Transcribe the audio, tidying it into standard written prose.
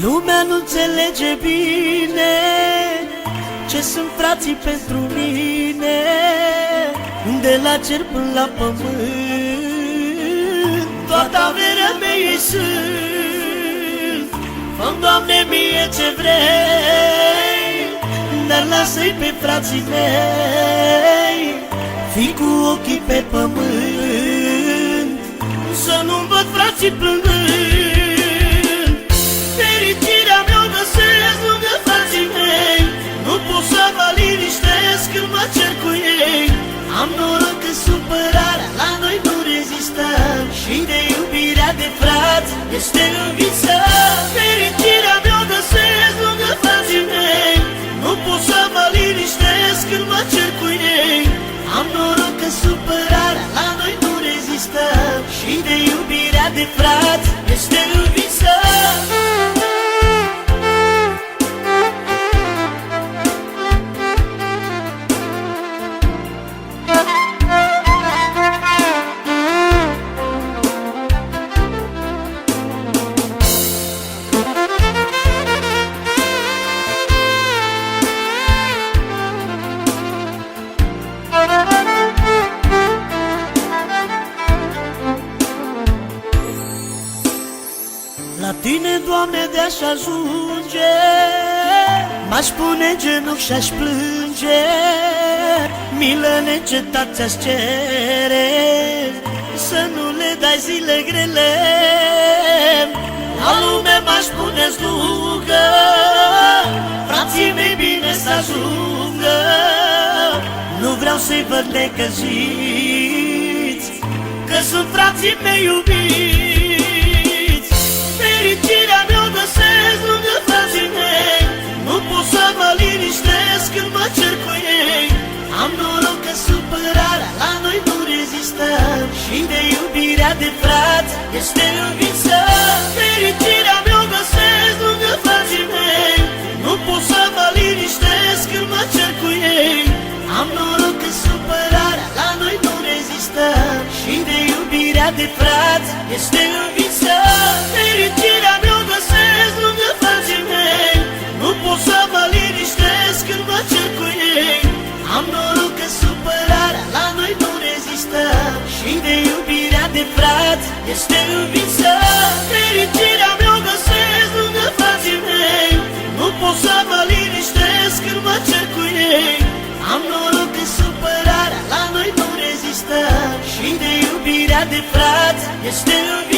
Lumea nu înțelege bine ce sunt frații pentru mine, de la cer până la pământ, toată averea mea ei sunt. Fă-mi, Doamne, mie ce vrei, dar lasă-i pe frații mei, fii cu ochii pe pământ, să nu-mi văd frații plângând. Fericirea mea o găsesc lângă frații mei, nu pot să mă liniștesc când mă cer cu ei. Am noroc că supărarea la noi nu rezistă, și de iubirea de frați este învins. Fericirea mea o găsesc lângă frații mei, nu pot să mă liniștesc când mă cer cu ei. Am noroc că supărarea la noi nu rezistă, și de iubirea de frați este învinsă. La Tine, Doamne, de-aș ajunge, m-aș pune în genunchi și-aș plânge, milă neîncetat ți-aș cere, să nu le dai zile grele. La lume m-aș pune slugă, frații mei bine să ajungă, nu vreau să-i văd necăjiți, că sunt frații mei iubiți. Fericirea mea o găsesc lângă frații mei, nu pot să mă liniștesc când mă cer cu ei. Am noroc că supărarea la noi nu rezistă, și de iubirea de frați este învinsă. Fericirea mea o găsesc lângă frații mei, nu pot să mă liniștesc când mă cer cu ei. Am noroc că supărarea la noi nu rezistă, și de iubirea de frați este învinsă. Fericirea mea o găsesc lângă frații mei, nu pot să mă liniștesc când mă cer cu ei. Am noroc că supărarea la noi nu rezistă, și de iubirea de frați este învinsă. Fericirea mea o găsesc lângă frații mei, nu pot să mă liniștesc când mă cer cu ei. Am noroc că supărarea la noi nu rezistă, și de iubirea de frați este învinsă.